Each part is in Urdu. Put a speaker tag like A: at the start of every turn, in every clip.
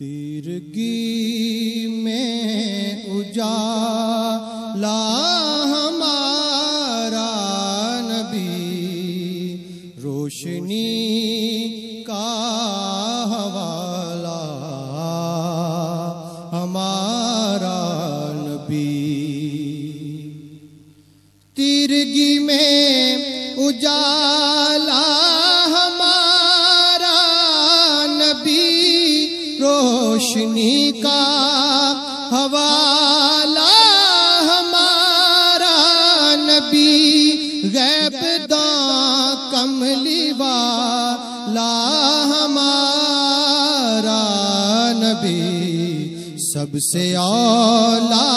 A: تیرگی میں اجالا ہمارا نبی، روشنی کا حوالہ ہمارا نبی۔ تیرگی میں اجالا ہمارا نبی، روشنی کا حوالہ ہمارا نبی، غیب داں کملی والا ہمارا نبی، سب سے اعلیٰ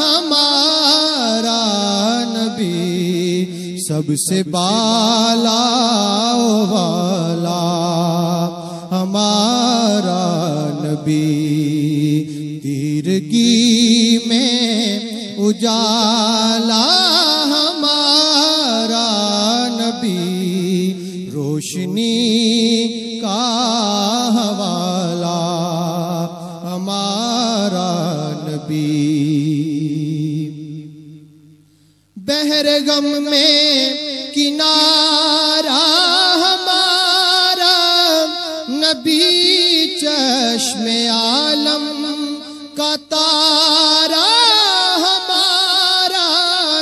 A: ہمارا نبی، سب سے بالا والا ہمارا نبی۔ تیرگی میں اجالا ہمارا نبی، روشنی کا حوالہ ہمارا نبی۔ بحر غم میں کنارہ ہمارا نبی، چشم عالم کا تارا ہمارا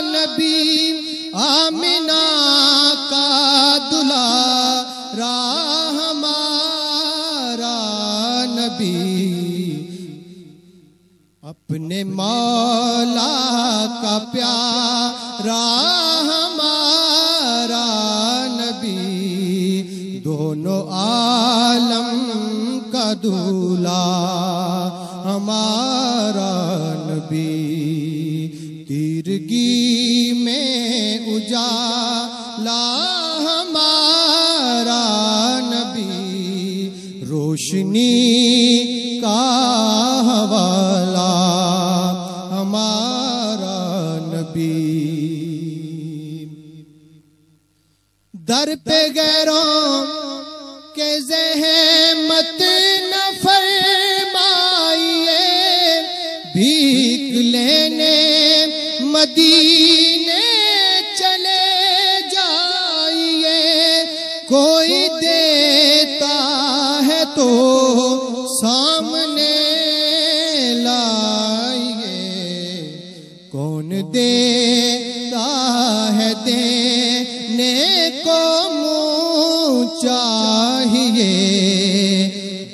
A: نبی، آمنہ کا دلارا ہمارا نبی، اپنے مولا کا پیارا ہمارا نبی، دونوں عالم کا دولا ہمارا نبی۔ تیرگی میں اجالا ہمارا نبی، روشنی کا حوالہ ہمارا نبی۔ در پہ غیروں کے زحمت نہ فرمائیے، بھیک لینے مدینے چلے جائیے، کوئی دیتا ہے تو سامنے لائیے، کون دیتا ہے دینے کو منہ چاہیے،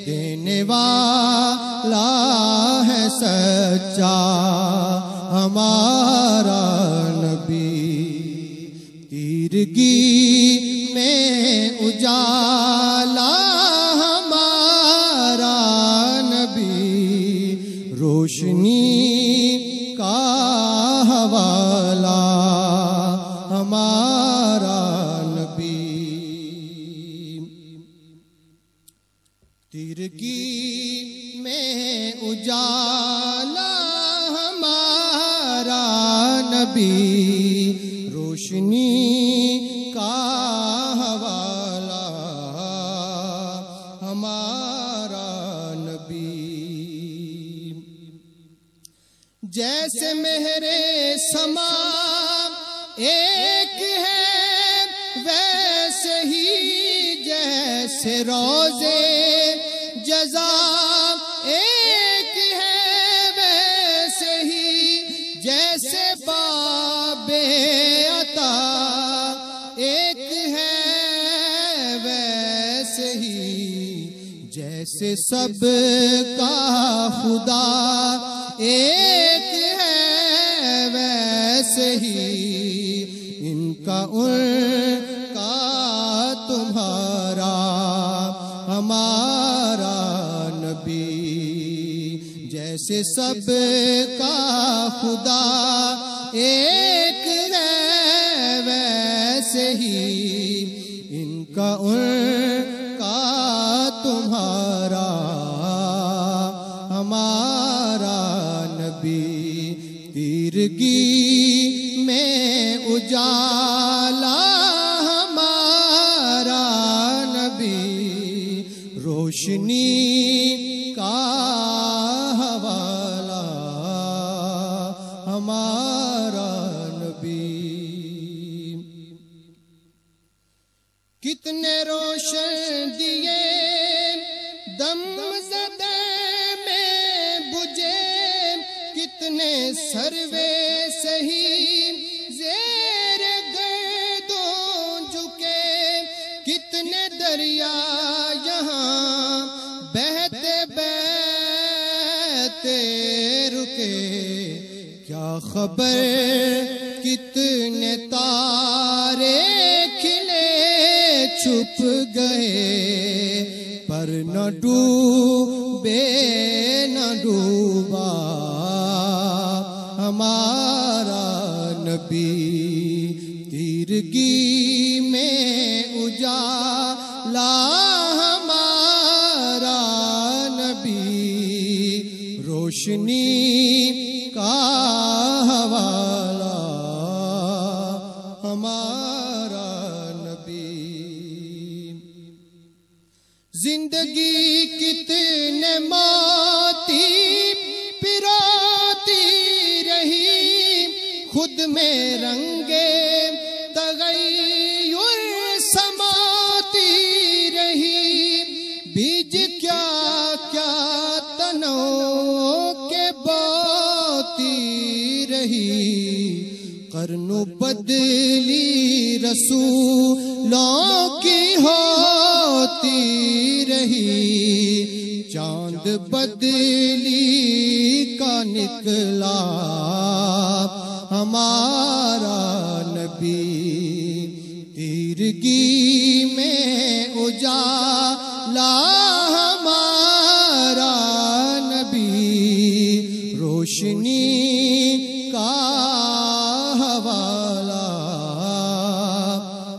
A: دینے والا ہے سچا ہمارا نبی۔ تیرگی میں اجالا ہمارا نبی، روشنی کا حوالہ ہمارا نبی۔ تیرگی میں اجالا ہمارا نبی، روشنی کا حوالہ ہمارا نبی۔ جیسے مہر سما ایک ہے، ویسے ہی جیسے روزے جزا ایک ہے، ویسے ہی جیسے باب عطا ایک ہے، ویسے ہی جیسے سب کا خدا ایک ہے، ویسے ہی ان کا ان کا تمہارا ہمارا نبی، جیسے سب کا خدا ایک ہے، ویسے ہی ان کا ان کا تمہارا ہمارا نبی۔ تیرگی میں اجالا ہمارا نبی، روشنی کا حوالہ ہمارا نبی. کتنے روشن دیے دم زدہ میں بجھے، کتنے سروے سہی زیر گردوں جھکے، کتنے دریا یہاں بہتے بہتے رکے. کیا خبر کتنے تارے کھلے چھپ گئے، پر نہ ڈوبے نہ ڈوبا ہمارا نبی. تیرگی میں اجالا ہمارا نبی، روشنی کا حوالہ ہمارا نبی. زندگی کتنے ماتی پراتی رہی، خود میں رنگے تغیر سماتی رہی. بیج کیا کیا تنوں کے باتی رہی، قرن بدلی رسولوں کی ہوتی رہی. چاند بدلی کا نکلا ہمارا نبی. تیرگی میں اجالا ہمارا نبی، روشنی کا حوالہ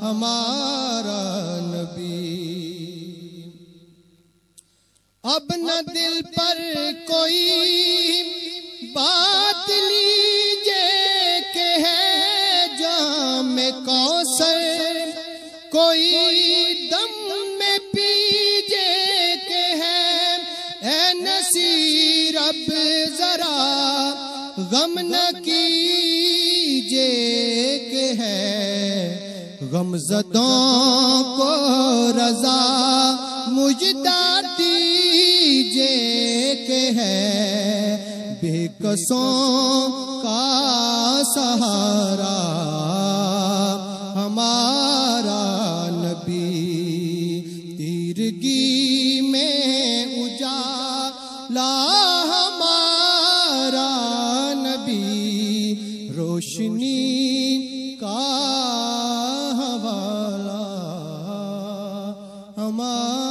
A: ہمارا نبی. اب نہ دل پر کوئی بات لیجے کہ ہے جام کوثر، کوئی دم میں پیجے کہ ہے اے نصیر اب ذرا غم نہ کیجے کہ ہے غم زدوں کو رضا مجدہ دیجے کہ ہے بے کسوں کا سہارا ہمارا نبی. تیرگی میں اجالا ہمارا نبی، روشنی کا حوالہ ہمارا